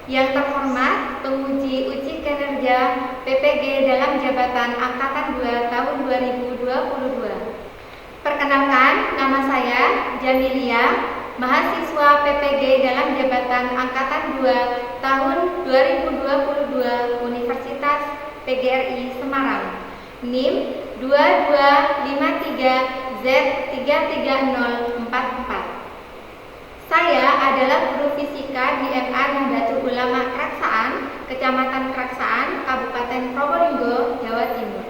Yang terhormat, penguji uji kinerja PPG dalam jabatan Angkatan 2 tahun 2022. Perkenalkan, nama saya Jamilia, mahasiswa PPG dalam jabatan Angkatan 2 tahun 2022 Universitas PGRI Semarang. NIM 2253Z33044. Saya adalah guru fisika di MA Nahdlatul Ulama Keraksaan, Kecamatan Keraksaan, Kabupaten Probolinggo, Jawa Timur.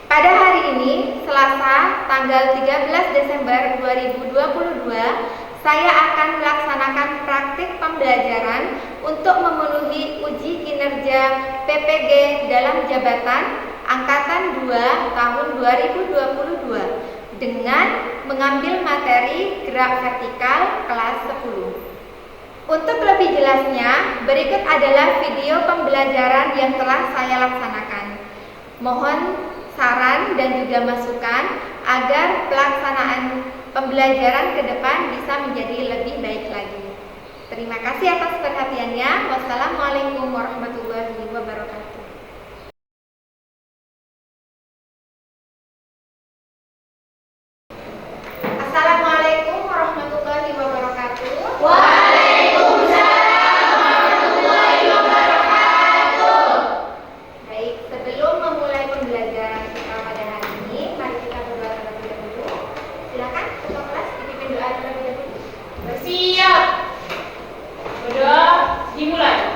Pada hari ini, Selasa, tanggal 13 Desember 2022, saya akan melaksanakan praktik pembelajaran untuk memenuhi uji kinerja PPG dalam jabatan Angkatan 2 tahun 2022 dengan mengambil materi gerak vertikal kelas 10. Untuk lebih jelasnya, berikut adalah video pembelajaran yang telah saya laksanakan. Mohon saran dan juga masukan agar pelaksanaan pembelajaran ke depan bisa menjadi lebih baik lagi. Terima kasih atas perhatiannya. Wassalamualaikum warahmatullahi wabarakatuh. Assalamualaikum warahmatullahi wabarakatuh. Waalaikumsalam warahmatullahi wabarakatuh. Baik, sebelum memulai pembelajaran kita pada hari ini, mari kita berdoa terlebih dahulu. Silakan ketua kelas dipimpin doa terlebih dahulu. Bersiap. Berdoa dimulai.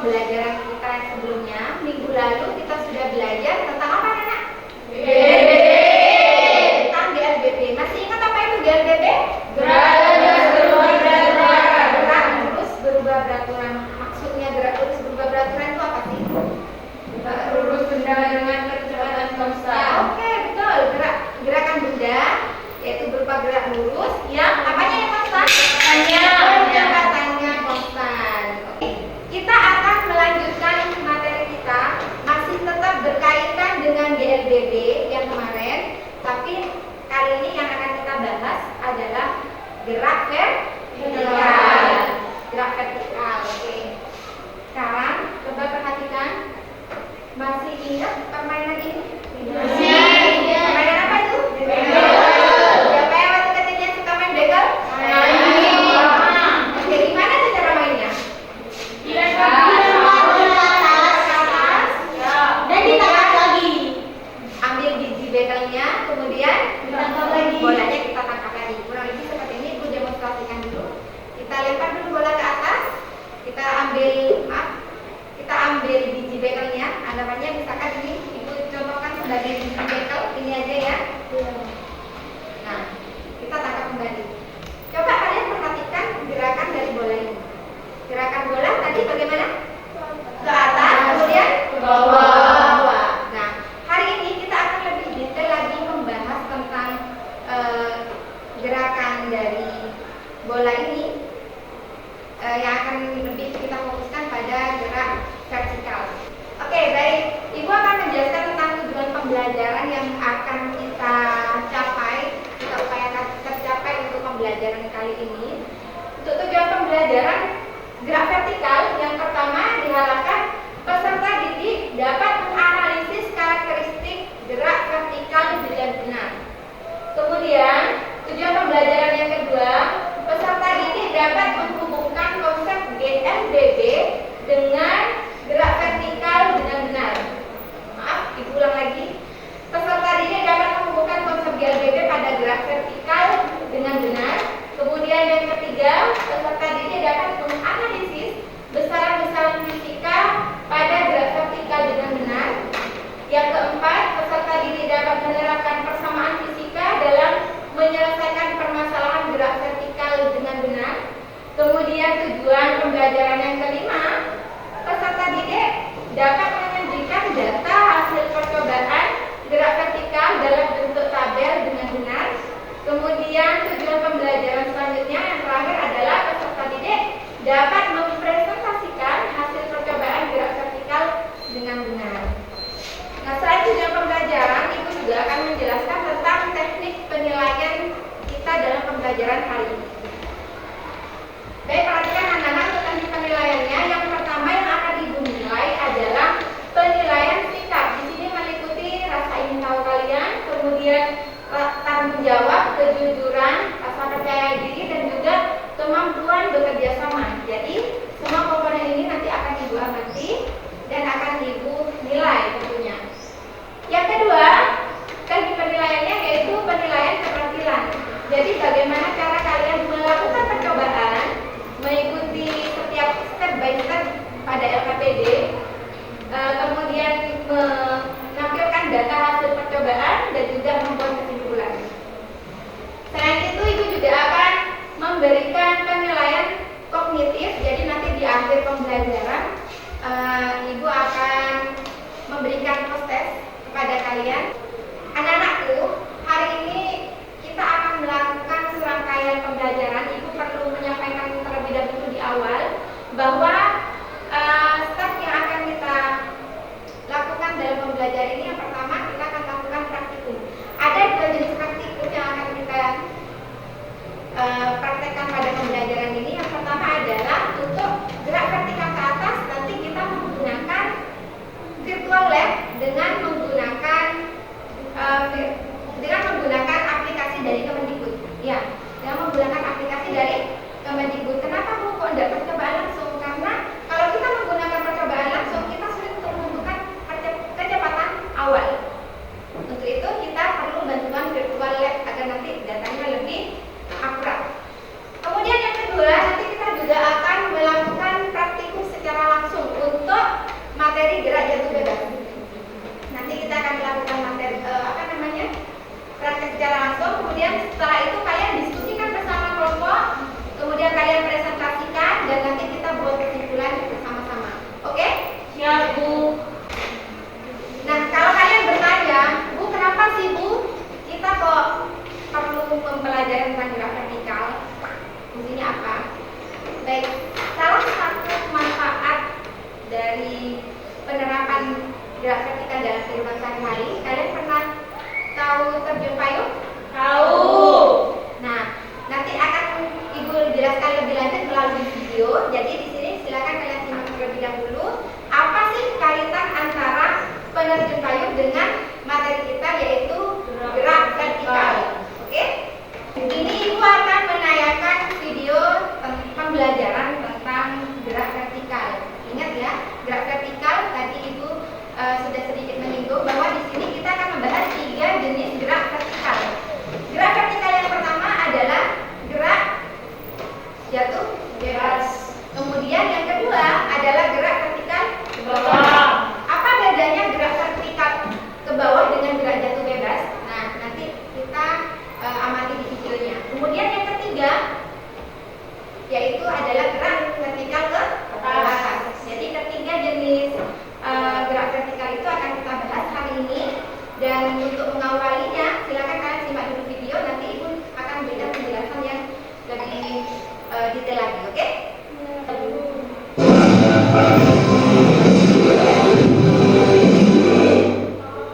Pembelajaran kita yang sebelumnya, minggu lalu kita sudah belajar tentang apa, Nana? Tentang GLBB. Masih ingat apa itu GLBB? Gerak lurus berubah beraturan. Maksudnya gerak lurus berubah beraturan itu apa sih? Lurus benda dengan kecepatan konstan. Oke, betul. Gerakan benda yaitu berupa gerak lurus yang apanya yang konstan? Kecepatannya konstan. Oke. Kita akan melanjutkan materi kita, masih tetap berkaitan dengan GLBB yang kemarin, tapi kali ini yang akan kita bahas adalah gerak vertikal. Gerak vertikal, oke. Sekarang coba perhatikan, masih ingat permainan ini? Permainan apa itu? Siapa yang waktu kecilnya suka main begal? Oke, gimana tuh cara mainnya? Ambil biji begalnya, kemudian bolanya kita tangkap lagi. Kurang lebih seperti ini, Ibu demonstrasikan dulu. Kita lempar dulu bola ke atas. Kita ambil biji begalnya. Anggapannya misalkan ini Ibu contohkan sebagai biji begal, ini aja ya. Nah, kita tangkap kembali. Coba kalian perhatikan gerakan dari bola ini. Gerakan bola tadi bagaimana? Ke atas, kemudian ke bawah. Nah, hari ini kita akan lebih detail lagi membahas tentang gerakan dari bola ini yang akan lebih kita fokuskan pada gerak vertikal. Oke, baik. Ibu akan menjelaskan tentang tujuan pembelajaran yang akan kita upayakan tercapai untuk pembelajaran kali ini. Untuk tujuan pembelajaran gerak vertikal, yang pertama diharapkan peserta didik dapat menganalisis karakteristik gerak vertikal dengan benar. Kemudian, tujuan pembelajaran yang kedua, peserta didik dapat menghubungkan konsep GLBB dengan Kemudian yang ketiga, peserta didik dapat menganalisis besaran-besaran fisika pada gerak vertikal dengan benar. Yang keempat, peserta didik dapat menerapkan persamaan fisika dalam menyelesaikan permasalahan gerak vertikal dengan benar. Kemudian tujuan pembelajaran yang kelima, peserta didik dapat menyajikan data hasil percobaan gerak vertikal dalam bentuk tabel dengan benar. Kemudian tujuan pembelajaran selanjutnya yang terakhir adalah peserta didik dapat mempresentasikan hasil percobaan gerak vertikal dengan benar. Nah, selain tujuan pembelajaran, Ibu juga akan menjelaskan tentang teknik penilaian kita dalam pembelajaran hari ini. Baik, perhatikan anak-anak untuk teknik penilaiannya. Yang pertama yang akan Ibu nilai adalah penilaian sikap. Di sini meliputi rasa ingin tahu kalian, kemudian tanggung jawab, kejujuran, rasa percaya diri, dan juga kemampuan bekerja sama. Jadi semua komponen ini nanti akan Ibu amati dan akan Ibu nilai tentunya. Yang kedua, teknik penilaiannya yaitu penilaian keterampilan. Jadi bagaimana cara kalian melakukan percobaan, mengikuti setiap step by step pada LKPD, kemudian menampilkan data hasil percobaan dan juga membuat kesimpulan. Selain itu, Ibu juga akan memberikan penilaian kognitif. Jadi nanti di akhir pembelajaran, Ibu akan memberikan post-test kepada kalian. Anak-anakku, hari ini kita akan melakukan serangkaian pembelajaran. Ibu perlu menyampaikan terlebih dahulu di awal bahwa step yang akan kita lakukan dalam pembelajaran ini, yang pertama kita akan lakukan praktikum. Ada dua jenis praktikum yang akan kita praktekkan pada pembelajaran ini. Yang pertama adalah untuk gerak vertikal ke atas, nanti kita menggunakan virtual lab dengan menggunakan aplikasi dari Kemendikbud. Ya, dengan menggunakan aplikasi dari Kemendikbud. Kenapa Bu kok tidak percobaan langsung? Karena kalau kita menggunakan percobaan langsung, kita sulit untuk menentukan kecepatan awal. Untuk itu kita perlu bantuan virtual lab agar nanti datanya lebih akurat. Kemudian yang kedua, nanti kita juga akan melakukan praktikum secara langsung untuk materi gerak jatuh bebas. Nanti kita akan melakukan materi praktek secara langsung. Kemudian setelah itu kalian diskusikan bersama kelompok, kemudian kalian presentasikan dan nanti kita buat kesimpulan bersama-sama. Oke? Siap, Bu. Nah, kalau kalian bertanya, Bu, kenapa sih Bu kita kok perlu mempelajari tentang gerak vertikal? Fungsinya apa? Baik, salah satu manfaat dari penerapan gerak vertikal dalam kehidupan sehari-hari, kalian pernah tahu terjun payung? Tahu. Nah, nanti akan Ibu jelaskan lebih lanjut melalui video. Jadi di sini silakan kalian simak terlebih dahulu. Apa sih kaitan antara penerjun payung dengan materi kita yaitu gerak vertikal? Oke? Ini Ibu akan menayangkan video pembelajaran tentang gerak vertikal. Ingat ya, gerak vertikal tadi Ibu sudah sedikit menyinggung bahwa di sini kita akan membahas 3 jenis gerak vertikal. Gerak vertikal yang pertama adalah gerak jatuh bebas. Kemudian yang kedua adalah gerak vertikal ke bawah. Apa bedanya gerak vertikal ke bawah dengan gerak jatuh bebas? Nah, nanti kita amati di videonya. Kemudian yang ketiga yaitu adalah gerak vertikal ke atas. Jadi ketiga jenis gerak vertikal itu akan kita bahas hari ini. Dan untuk mengawalinya, silakan kalian simak dulu video. Nanti Ibu akan berikan penjelasan yang lebih detail lagi, oke?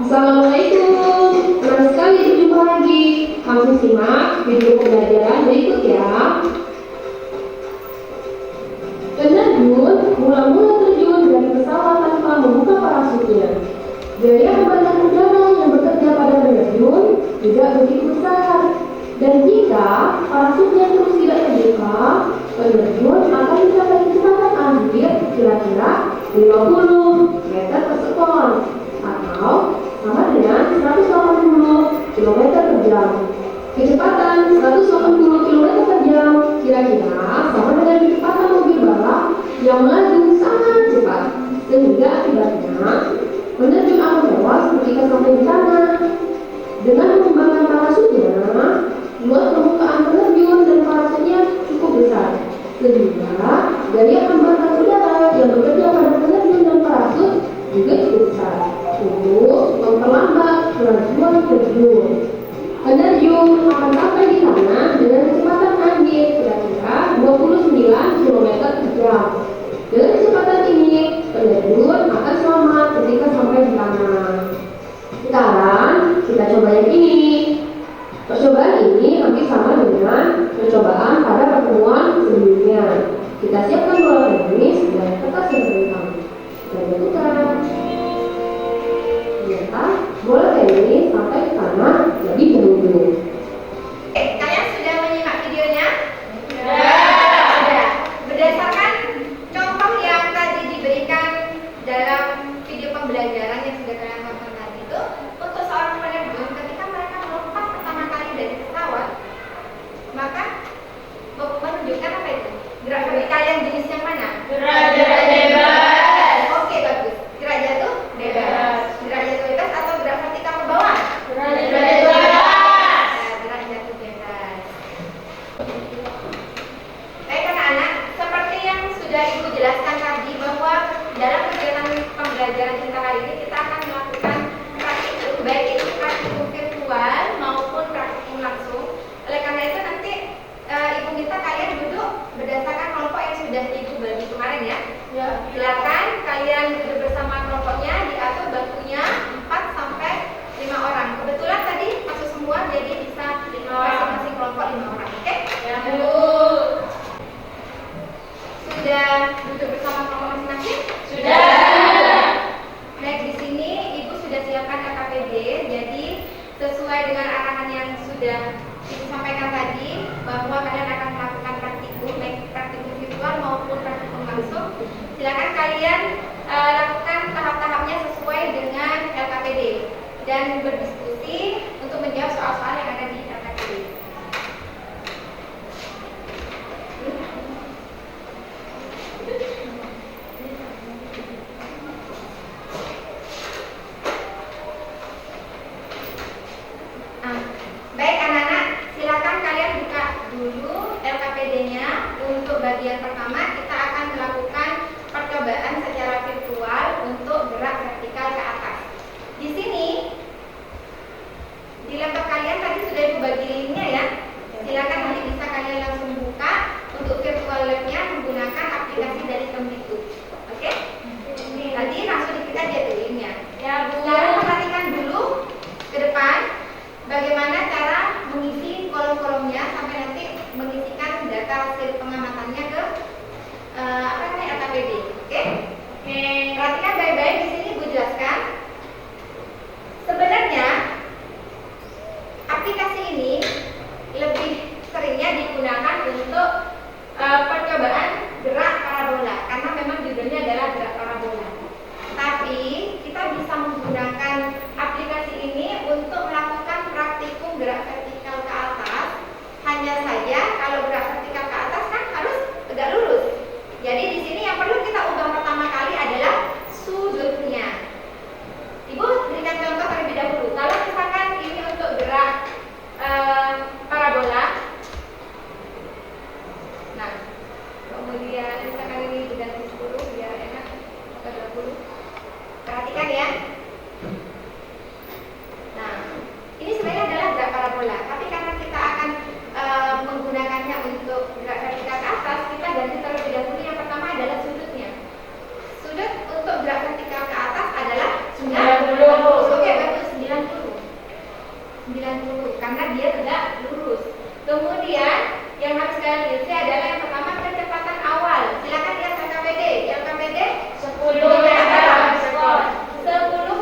Assalamualaikum, senang sekali berjumpa lagi. Langsung simak video pembelajaran berikut ya. Penerjun mula-mula terjun dari pesawat tanpa membuka parasutnya. Biaya pembantu udara yang bekerja pada penerjun tidak begitu besar. Dan jika parasutnya terus tidak terbuka, penerjun akan mencapai kecepatan akhir kira-kira 50 meter per sekon atau sama dengan 180 km per jam. Kecepatan 180 km per jam sehingga akibatnya penerjun akan tewas ketika sampai di sana. Dengan mengembangkan parasutnya, luas permukaan penerjun dan parasutnya cukup besar, sehingga gaya hambatan udara yang bekerja pada penerjun dan parasut juga cukup besar untuk memperlambat kemajuan terjun. Penerjun akan sampai di sana dengan kecepatan angin kira-kira 29 km per jam. Dengan kecepatan ini, penerjun akan selamat ketika sampai di sana. Sekarang kita coba yang ini. Percobaan ini hampir sama dengan percobaan pada pertemuan sebelumnya. Kita siapkan bola tenis dan kertas yang bentang. Kita jatuhkan. Ternyata bola tenis sampai ke sana lebih dahulu. Kalian sudah menyimak videonya? Sudah. Sudah. Berdasarkan contoh yang tadi diberikan dalam video pembelajaran yang sudah kalian tonton tadi itu, untuk seorang penerjun ketika mereka melompat pertama kali dari pesawat, maka menunjukkan apa itu? Gerak vertikal yang jenis yang mana? Gerak bebas. Oke, bagus. Gerak jatuh bebas. Gerak jatuh bebas atau gerak vertikal ke bawah? Gerak bebas. Gerak jatuh bebas. Baik anak-anak, seperti yang sudah Ibu jelaskan tadi bahwa dalam kegiatan pembelajaran kita kali ini kita akan melakukan praktikum, baik itu praktikum virtual maupun praktikum langsung. Oleh karena itu nanti Ibu minta kalian duduk berdasarkan kelompok yang sudah Ibu bagi kemarin ya. Ya. Silakan kalian duduk bersama kelompoknya, diatur bangkunya 4 sampai 5 orang. Kebetulan tadi masuk semua, jadi bisa masing-masing kelompok 5 orang. Oke? Ya, Bu. Sudah duduk bersama kelompok masing-masing? Sudah. Baik, di sini Ibu sudah siapkan LKPD. Jadi sesuai dengan arahan yang sudah Ibu sampaikan tadi, bahwa kalian akan melakukan praktikum, baik praktikum virtual maupun praktikum langsung. Silakan kalian lakukan tahap-tahapnya sesuai dengan LKPD dan berdiskusi untuk menjawab soal-soal yang ada di LKPD. Baik anak-anak, silakan kalian buka dulu LKPD-nya. Untuk bagian pertama kita akan melakukan percobaan secara virtual untuk gerak vertikal ke atas. Di sini di laptop kalian tadi sudah Ibu bagi linknya ya. Silakan nanti bisa kalian langsung buka untuk virtual lab-nya menggunakan aplikasi dari Kemdikbud. Oke? Tadi langsung diklik aja tuh linknya. Ya, Bu. Sekarang perhatikan dulu ke depan bagaimana cara mengisi kolom-kolomnya sampai nanti mengisikan data hasil pengamatannya ke LKPD. Oke? Oke. Perhatikan baik-baik, di sini Ibu jelaskan. Sebenarnya aplikasi ini lebih seringnya digunakan untuk percobaan gerak parabola karena memang judulnya adalah gerak parabola. Tapi kita bisa menggunakan aplikasi ini untuk melakukan praktikum gerak vertikal ke atas. Hanya saja kalau gerak vertikal ke atas kan harus tegak lurus. Jadi di sini yang perlu kita ubah pertama kali adalah sudutnya. Ibu berikan contoh terlebih dahulu. Kalau misalkan ini untuk gerak parabola, nah kemudian misalkan ini diganti 10 biar enak ke 20. Perhatikan ya. Nah, ini sebenarnya adalah gerak parabola, tapi karena kita akan menggunakannya untuk gerak vertikal ke atas, kita ganti terlebih dahulu. Yang pertama adalah sudutnya. Sudut untuk gerak vertikal ke atas adalah 90. Oke, bagus, 90 karena dia tegak lurus. Kemudian yang harus kalian isi adalah yang pertama kecepatan awal. Silakan lihat LKPD. LKPD 10 meter per sekon. 10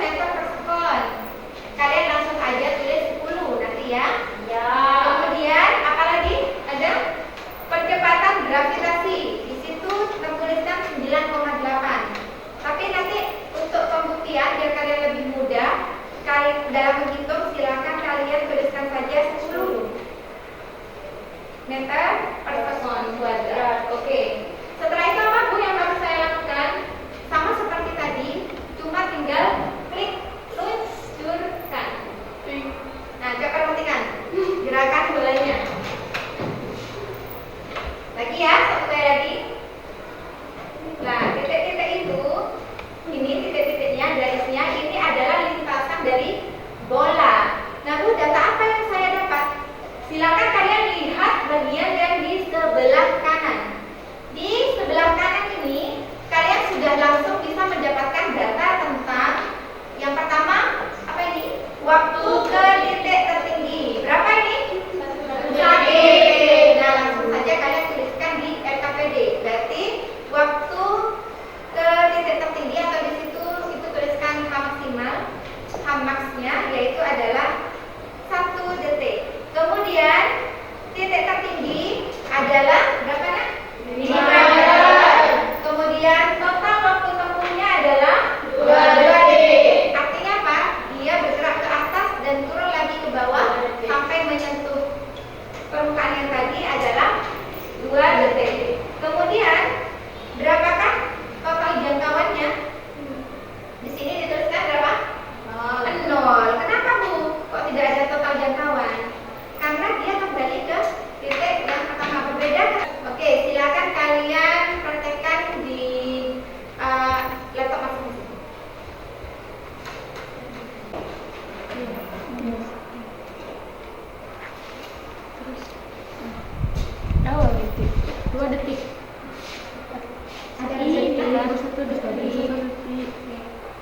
tambah 1 detik.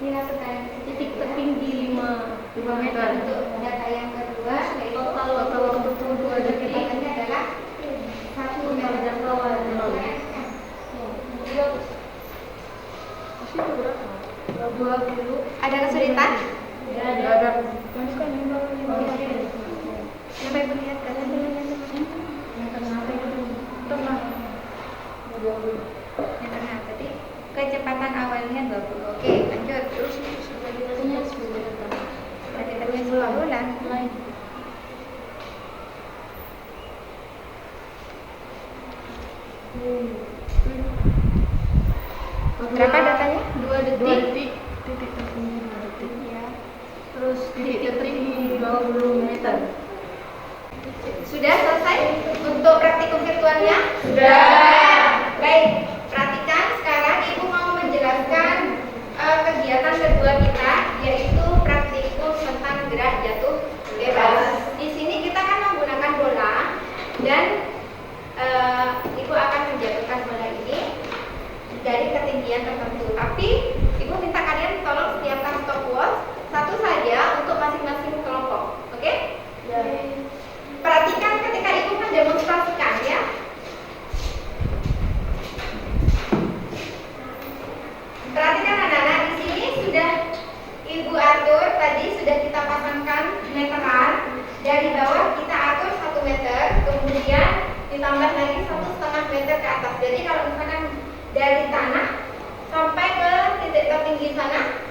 Ini masukkan Titik tertinggi 5 meter. untuk data yang kedua, yaitu Total waktu tempuh 2 detik. kecepatannya adalah 1 meter. Jangkauan. Pasti itu berapa? 20. Ada kesulitan? Tidak ada. Coba ibu lihat datanya. Tengah. Yang tengah tadi kecepatan awalnya 20. Oke, lanjut. Terus berarti terus 10 bulan. Berapa datanya? 2 detik. 2 detik. Titik tertinggi 2 detik. Ya. Terus titik tertinggi 20 meter. Sudah selesai untuk praktikum virtualnya? Sudah. Baik, perhatikan sekarang Ibu mau menjelaskan kegiatan kedua kita, yaitu praktikum tentang gerak jatuh bebas. Di sini kita kan menggunakan bola dan Ibu akan menjatuhkan bola ini dari ketinggian tertentu. Tapi Ibu minta kalian tolong siapkan stopwatch satu saja untuk masing-masing kelompok. Oke? Ya. Perhatikan ketika Ibu mendemonstrasikan ya. Perhatikan anak-anak, di sini sudah Ibu atur, tadi sudah kita pasangkan meteran. Dari bawah kita atur 1 meter, kemudian ditambah lagi 1,5 meter ke atas. Jadi kalau misalkan dari tanah sampai ke titik tertinggi sana,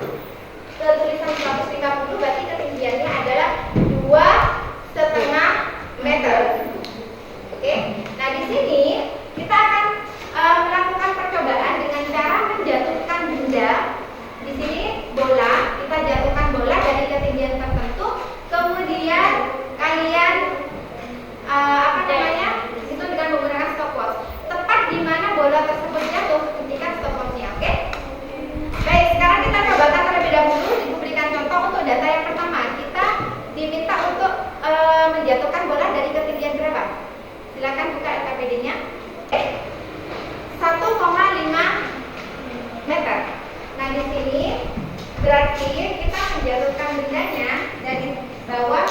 ke tulisan 150, berarti ketinggiannya adalah 2,5 meter. Oke, nah di sini kita akan melakukan percobaan dengan cara menjatuhkan benda. Di sini bola, kita jatuhkan bola dari ketinggian tertentu, kemudian kalian itu dengan menggunakan stopwatch. Tepat di mana bola tersebut jatuh, hentikan stopwatchnya, oke? Baik, sekarang kita cobakan terlebih dahulu. Diberikan contoh untuk data yang pertama. Kita diminta untuk menjatuhkan bola dari ketinggian berapa? Silakan buka LKPD-nya. 1,5 meter. Nah di sini berarti kita menjatuhkan bendanya dari bawah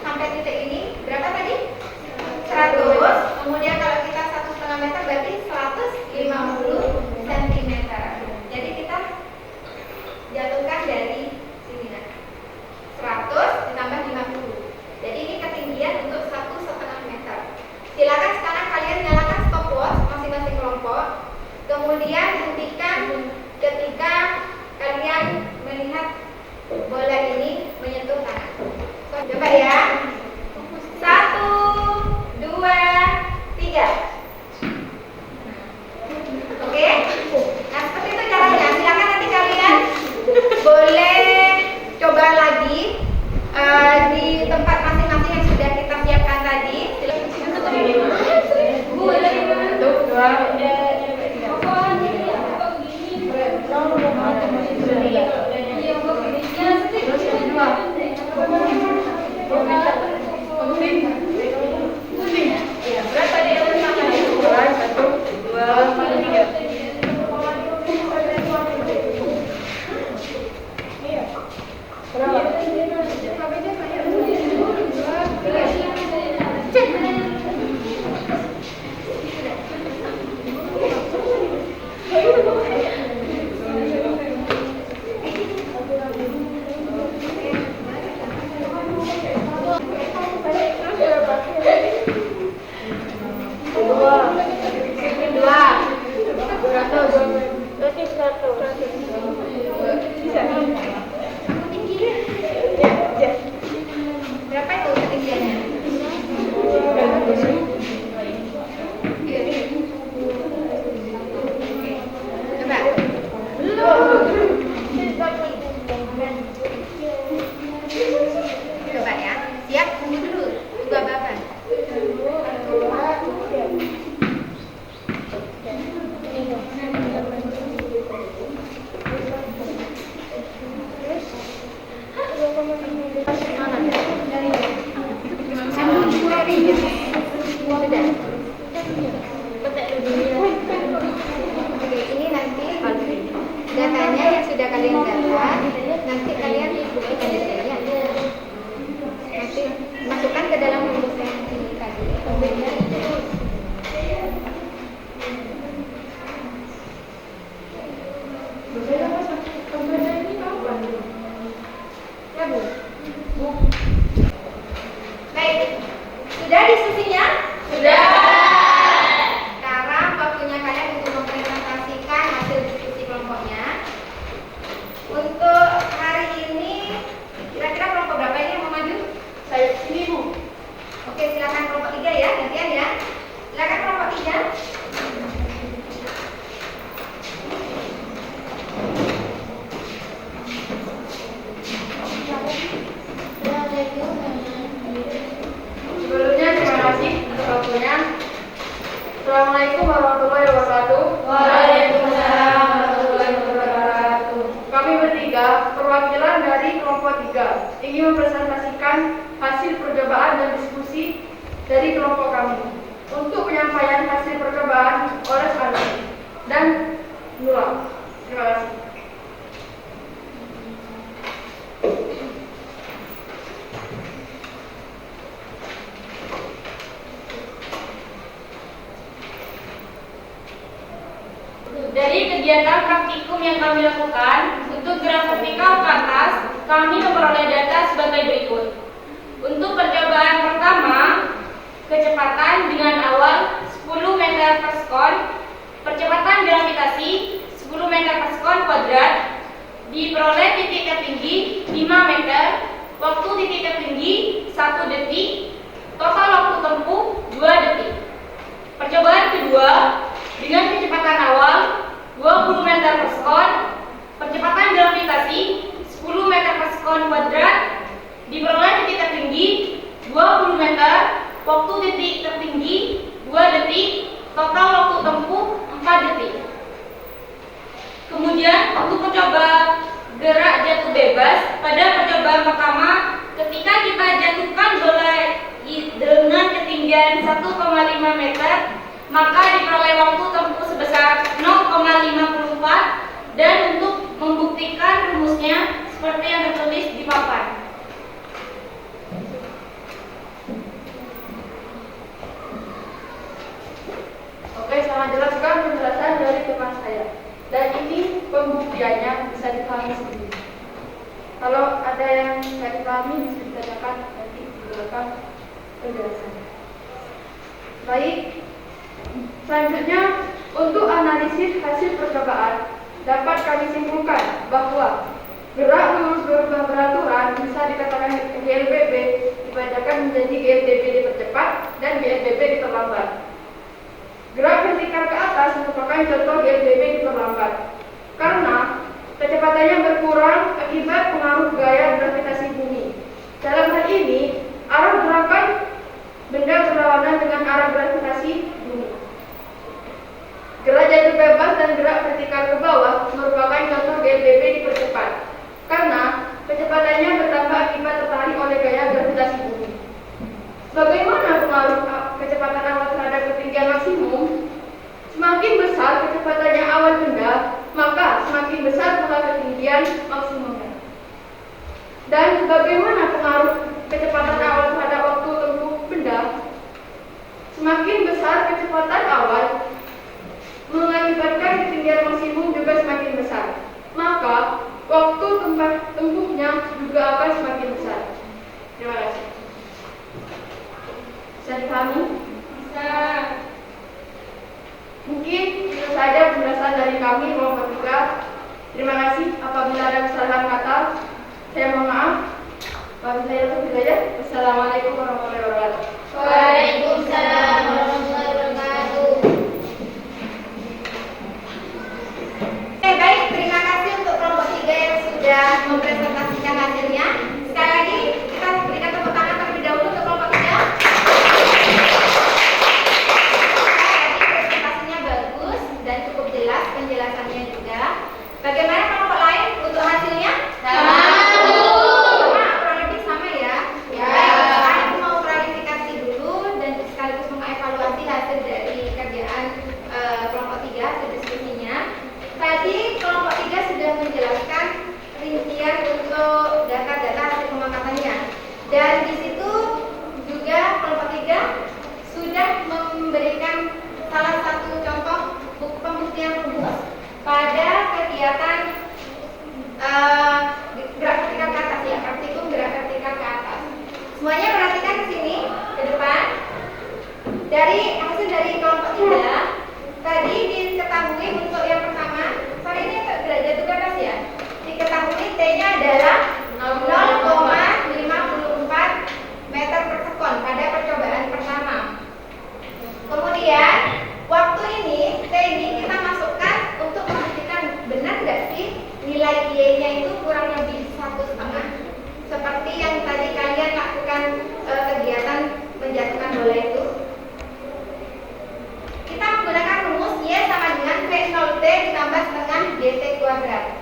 sampai titik ini berapa tadi? 100. Kemudian kalau kita 1,5 meter berarti 150 cm. Jadi kita jatuhkan dari sini nah. 100 ditambah 50. Jadi ini ketinggian untuk 1,5 meter. Silakan sekarang kalian nyalakan stopwatch masing-masing kelompok. Kemudian hentikan ketika kalian melihat bola ini menyentuh tanah. Coba ya. 1, 2, 3. Oke? Nah seperti itu caranya. Silakan nanti kalian boleh coba lagi di tempat masing-masing yang sudah kita siapkan tadi. Berapa itu ketinggiannya? Coba ya. Siap, tunggu dulu. Tunggu Bapak. sudah kalian dapat, nanti kalian buktikan detailnya. Nanti masukkan ke dalam rumus yang ini tadi. Ya Bu. Baik, sudah diskusinya? Sudah. Sekarang waktunya kalian untuk mempresentasikan hasil diskusi kelompoknya. Untuk hari ini, kira-kira kelompok berapa ini yang mau maju? Saya sini Bu. Oke, silakan kelompok 3 ya, gantian ya. Silakan kelompok 3. Sebelumnya terima kasih atas waktunya. Assalamualaikum warahmatullahi wabarakatuh. Waalaikumsalam warahmatullahi wabarakatuh. Kami bertiga, perwakilan dari kelompok 3, ingin mempresentasikan hasil percobaan dan diskusi dari kelompok kami. Untuk penyampaian hasil percobaan oleh kami dan Nura. Terima kasih. Dari kegiatan praktikum yang kami lakukan, untuk gerak vertikal ke atas, kami memperoleh data sebagai berikut. Untuk percobaan pertama, kecepatan dengan awal 10 meter per sekon, percepatan gravitasi 10 meter per sekon kuadrat, diperoleh titik tertinggi 5 meter, waktu titik tertinggi 1 detik, total waktu tempuh 2 detik. Percobaan kedua, dengan kecepatan awal 20 meter per sekon, percepatan gravitasi 10 meter per sekon kuadrat, diperoleh titik tertinggi 20 meter, waktu titik tertinggi 2 detik, total waktu tempuh 4 detik. Kemudian untuk mencoba gerak jatuh bebas, pada percobaan pertama, ketika kita jatuhkan bola dengan ketinggian 1,5 meter, maka diperoleh waktu tempuh sebesar 0,54, dan untuk membuktikan rumusnya seperti yang tertulis di papan. Oke, sangat jelaskan penjelasan dari teman saya. Dan ini pembuktiannya bisa dipahami sendiri. Kalau ada yang tidak dipahami bisa ditanyakan nanti di belakang penjelasannya. Baik, selanjutnya untuk analisis hasil percobaan dapat kami simpulkan bahwa gerak lurus berubah beraturan bisa dikatakan GLBB dibacakan menjadi GLBB dipercepat dan GLBB diperlambat. Gerak vertikal ke atas merupakan contoh GLBB diperlambat karena kecepatannya berkurang akibat pengaruh gaya gravitasi bumi. Dalam hal ini, arah gerakan benda berlawanan dengan arah gravitasi bumi. Gerak jatuh bebas dan gerak vertikal ke bawah merupakan contoh GLBB dipercepat karena kecepatannya bertambah akibat tertarik oleh gaya gravitasi bumi. Bagaimana pengaruh kecepatan awal terhadap ketinggian maksimum? Semakin besar kecepatannya awal benda, maka semakin besar pula ketinggian maksimumnya. Dan bagaimana pengaruh kecepatan awal terhadap waktu tempuh benda? Semakin besar kecepatan awal mengakibatkan ketinggian maksimum juga semakin besar, maka waktu tempuhnya juga akan semakin besar. Terima kasih. Bisa dipahami? Bisa. Mungkin itu saja penjelasan dari kami kelompok 3. Terima kasih. Apabila ada kesalahan kata, saya mohon maaf. Wabillahi taufiq hidayah. Wassalamualaikum warahmatullahi wabarakatuh. Waalaikumsalam warahmatullahi wabarakatuh. Baik, terima kasih untuk kelompok 3 yang sudah mempresentasikan hasilnya. Sekali lagi kita berikan tepuk tangan terlebih dahulu untuk kelompok 3. Presentasinya bagus dan cukup jelas penjelasannya juga. Bagaimana kelompok lain untuk hasilnya? Sama, kurang lebih sama ya. Saya mau klarifikasi dulu dan sekaligus mengevaluasi hasil dari kerjaan kelompok 3 hasil diskusinya. Tadi kelompok 3 sudah menjelaskan bola itu? Kita menggunakan rumus Y sama dengan V0T ditambah setengah GT kuadrat.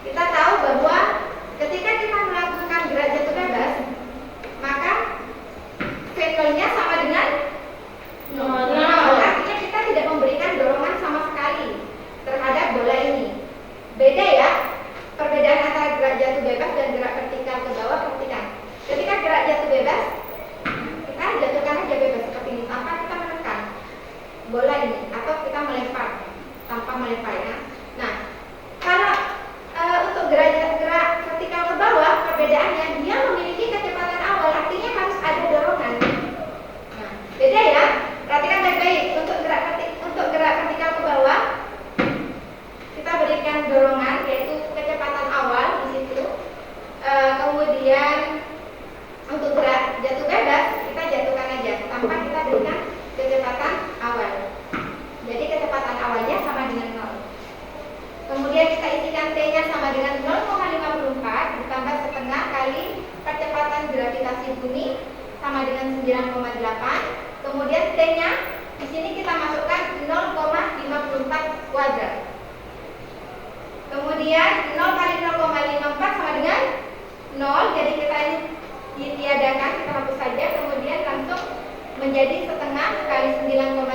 Kita tahu bahwa ketika kita melakukan gerak jatuh bebas, maka V0-nya sama dengan 0. Artinya kita tidak memberikan dorongan sama sekali terhadap bola ini. Beda ya, perbedaan antara gerak jatuh bebas dan gerak vertikal ke bawah. Perhatikan, ketika gerak jatuh bebas, kita jatuhkan aja bebas seperti ini tanpa kita menekan bola ini, atau kita melempar tanpa melempar ya. Nah, kalau untuk gerak vertikal ke bawah, perbedaannya dia memiliki kecepatan awal, artinya harus ada dorongan. Nah, beda ya. Perhatikan baik-baik, untuk gerak vertikal ke bawah kita berikan dorongan, yaitu kecepatan awal di situ. Kemudian untuk gerak jatuh bebas kita jatuhkan aja tanpa kita berikan kecepatan awal. Jadi kecepatan awalnya sama dengan 0. Kemudian kita isikan T-nya sama dengan 0,54 ditambah setengah kali percepatan gravitasi bumi sama dengan 9,8. Kemudian T-nya di sini kita masukkan 0,54 kuadrat. Kemudian 0 kali 0,54 sama dengan 0. Jadi kita ini ditiadakan, kita hapus saja. Kemudian langsung menjadi setengah kali 9,8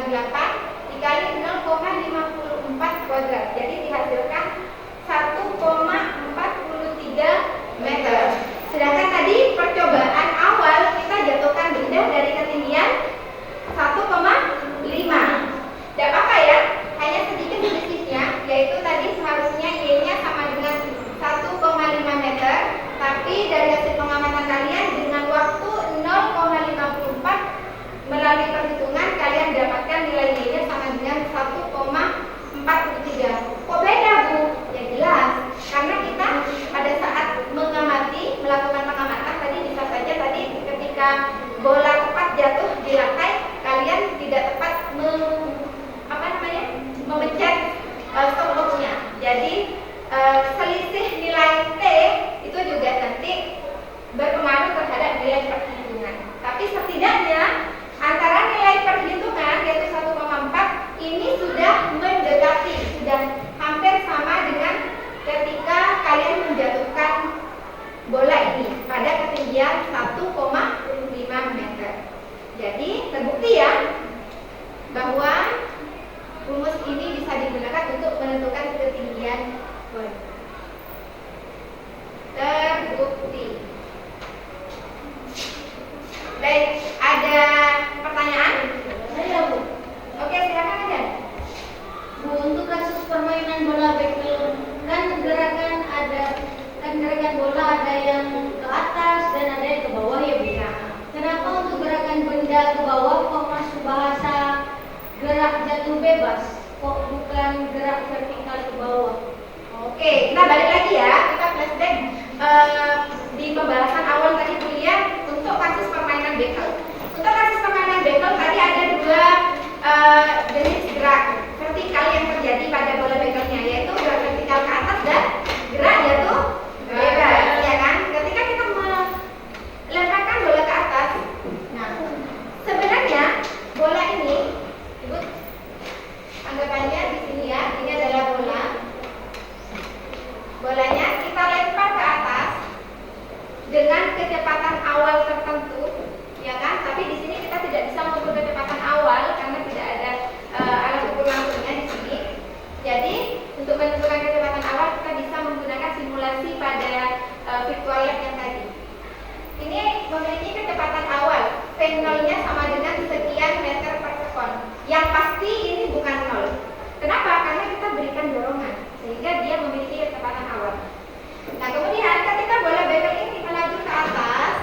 dikali 0,54 kuadrat. Jadi dihasilkan 1,43 meter. Sedangkan tadi percobaan awal kita jatuhkan benda dari ketinggian 1,5. Tidak apa-apa ya, hanya sedikit selisihnya, yaitu tadi seharusnya Y-nya sama dengan 1,5 meter, tapi dari hasil pengamatan kalian dengan waktu 0,54 melalui perhitungan kalian dapatkan nilai Y-nya sama dengan 1,43. Kok beda Bu? Ya jelas, karena kita pada saat melakukan pengamatan tadi bisa saja tadi ketika bola tepat jatuh di lantai, kalian tidak tepat memencet stop box-nya. Jadi selisih nilai T itu juga nanti berpengaruh terhadap nilai perhitungan. Tapi setidaknya antara nilai perhitungan yaitu 1,4 ini sudah mendekati, sudah hampir sama dengan ketika kalian menjatuhkan bola ini pada ketinggian 1,5 meter. Jadi terbukti ya bahwa rumus ini bisa digunakan untuk menentukan ketinggian bola. Terbukti. Baik, ada pertanyaan? Ada Bu. Oke, silakan aja. Bu, untuk kasus permainan bola bekel kan gerakan bola ada yang ke atas dan ada yang ke bawah ya Bu. Kenapa untuk gerakan benda ke bawah kok masuk bahasa gerak jatuh bebas, kok bukan gerak vertikal ke bawah? Oke, kita balik lagi ya. Kita flashback di pembahasan awal tadi kuliah untuk kasus permainan bekel. Untuk kasus permainan bekel tadi ada dua jenis gerak vertikal yang terjadi pada bola bekelnya, yaitu gerak vertikal ke atas dan gerak jatuh bebas, ya kan? Ketika kita melemparkan bola ke atas, nah sebenarnya bola ini, Ibu anggapannya di sini ya, ini adalah bola. Bolanya kita lempar ke atas dengan kecepatan awal tertentu, ya kan? Tapi di sini kita tidak bisa mengukur kecepatan awal karena tidak ada alat ukur langsungnya di sini. Jadi untuk menentukan kecepatan awal kita bisa menggunakan simulasi pada virtual lab yang tadi. Ini memiliki kecepatan awal, V0-nya sama dengan sekian meter per sekon. Yang pasti ini bukan 0. Kenapa? Karena kita berikan dorongan sehingga dia memiliki kecepatan awal. Nah kemudian ketika bola bekel ini melaju ke atas,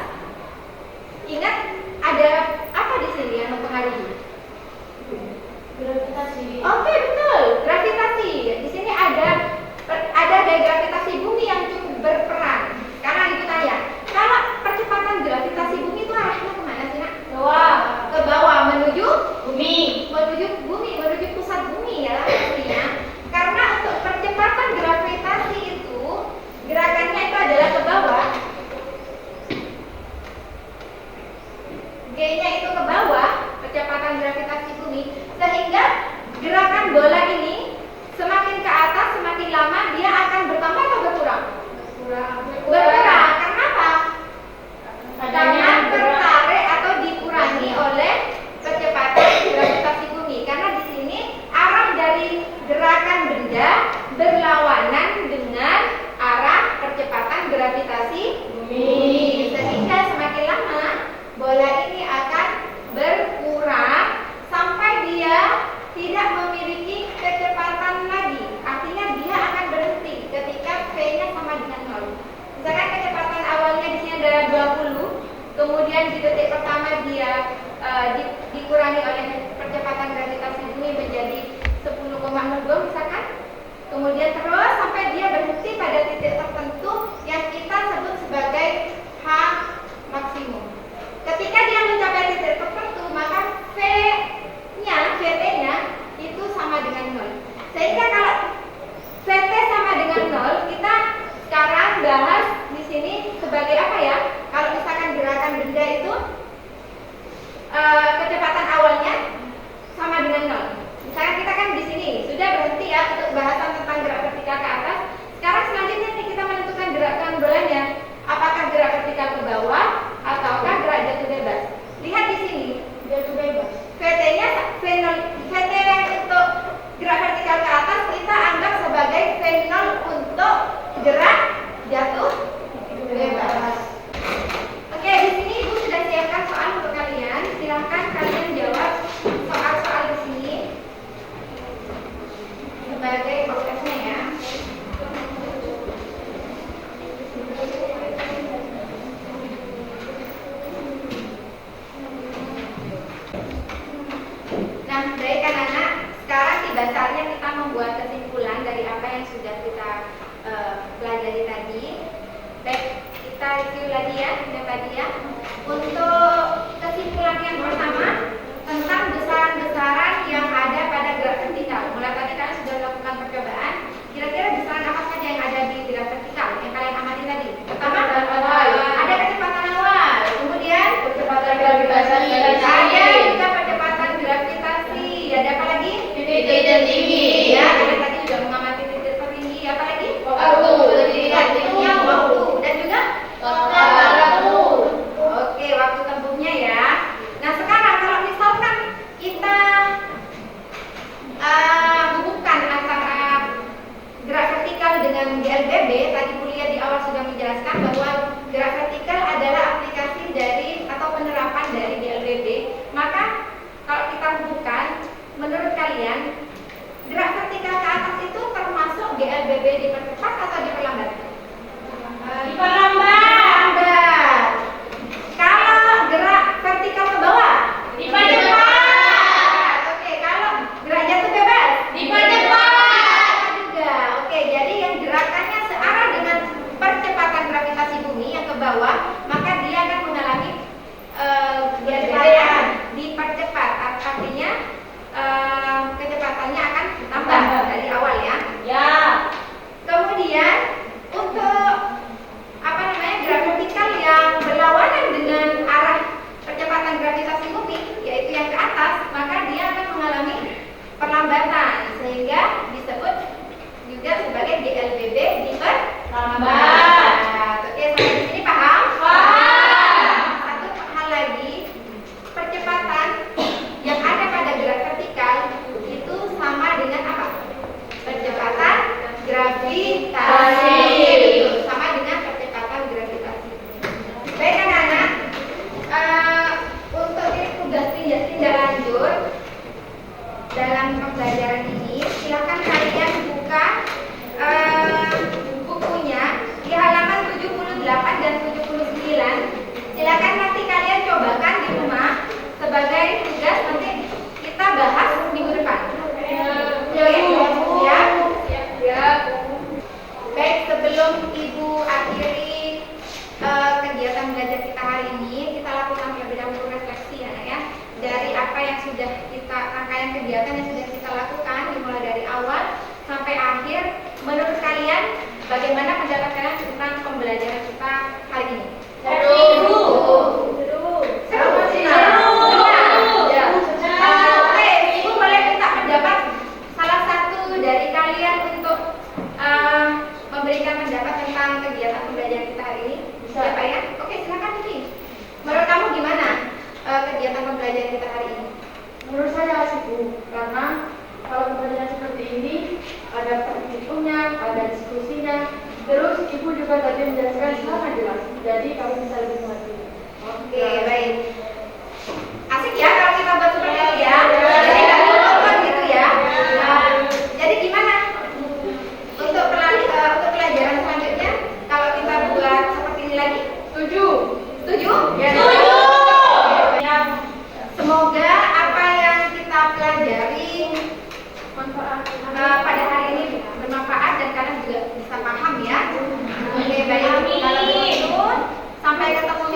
kemudian di detik pertama dia dikurangi oleh percepatan gravitasi bumi menjadi 10,02 misalkan, kemudian terus sampai dia berhenti pada titik tertentu yang kita sebut sebagai H maksimum. Ketika dia mencapai titik tertentu, maka VT-nya itu sama dengan 0. Sehingga kalau VT sama dengan 0, kita sekarang bahas di sini sebagai apa ya? Kalau misalkan gerakan benda itu kecepatan awalnya sama dengan 0. Misalkan kita kan di sini sudah berhenti ya untuk bahasan tentang gerak vertikal ke atas. Sekarang selanjutnya nih kita menentukan gerakan bolanya. Apakah gerak vertikal ke bawah ataukah gerak jatuh bebas? Lihat di sini, jatuh bebas. VT-nya VT yang untuk gerak vertikal ke atas kita anggap sebagai V0 untuk gerak jatuh bebas. Oke, di sini Ibu sudah siapkan soal untuk kalian. Silahkan kalian jawab soal-soal di sini sebagai prosesnya ya. Nah, baik anak-anak, sekarang tiba saatnya kita membuat kesimpulan dari apa yang sudah kita pelajari tadi. Baik, kita review lagi ya, yang tadi ya. Untuk kesimpulan yang pertama tentang besaran-besaran yang ada pada gerak vertikal. Mulai tadi kalian sudah melakukan percobaan. Kira-kira besaran apa saja yang ada di gerak vertikal yang kalian amati tadi? Pertama, ada kecepatan awal. Kemudian Kecepatan gravitasi. ada juga percepatan gravitasi. Ada apa lagi? Titik tertinggi. Ya, kalian tadi juga mengamati titik tertinggi. Apa lagi? Waktu. Titiknya waktu. Dan juga Waktu. oke, waktu tempuhnya ya. Nah, sekarang kalau misalkan kita hubungkan antara gerak vertikal dengan GLBB, tadi kuliah di awal sudah menjelaskan bahwa gerak vertikal adalah aplikasi dari atau penerapan dari GLBB. Maka kalau kita hubungkan, menurut kalian gerak vertikal ke atas itu termasuk GLBB dipercepat atau diperlambat? Diperlambat. Kalau gerak vertikal ke bawah? Dipercepat. Oke, kalau gerak jatuh bebas? Dipercepat juga. Oke, jadi yang gerakannya searah dengan percepatan gravitasi bumi yang ke bawah, maka dia akan mengalami kecepatan dipercepat. Artinya kecepatannya akan tambah dari awal ya. Ya. Kemudian untuk gerak vertikal yang berlawanan dengan arah percepatan gravitasi bumi, yaitu yang ke atas, maka dia akan mengalami perlambatan sehingga disebut juga sebagai GLBB diperlambat. Oke, sampai di sini paham? Satu hal lagi, percepatan yang ada pada gerak vertikal itu sama dengan apa? Percepatan gravitasi. Sama dengan percepatan gravitasi. Baik anak-anak, untuk tugas tindak lanjut dalam pembelajaran ini, silakan kalian buka bukunya di halaman 78 dan 79. Silakan nanti kalian cobakan di rumah sebagai tugas, nanti kita bahas minggu depan. Ya. Baik, sebelum Ibu akhiri kegiatan belajar kita hari ini, kita lakukan terlebih dahulu refleksi ya, dari apa yang sudah kita, rangkaian kegiatan yang sudah kita lakukan dimulai dari awal sampai akhir. Menurut kalian bagaimana pendapat kalian tentang pembelajaran kita hari ini? Seru. Oke, Ibu boleh minta pendapat salah satu dari kalian untuk memberikan pendapat tentang kegiatan pembelajaran kita hari ini. Siapa ya? Oke, silakan Vivi. Menurut kamu gimana kegiatan pembelajaran kita hari ini? Menurut saya asik Bu, karena kalau pembelajaran seperti ini ada perhitungnya, ada diskusinya, terus Ibu juga tadi menjelaskan sangat jelas, jadi kami bisa lebih mengerti. Oke, baik. Asik ya kalau kita buat seperti itu ya. Jadi nggak monoton gitu ya. Jadi gimana untuk pelajaran selanjutnya kalau kita buat seperti ini lagi? Setuju? Setuju? Ya. Jaya Amin. Sampai ketemu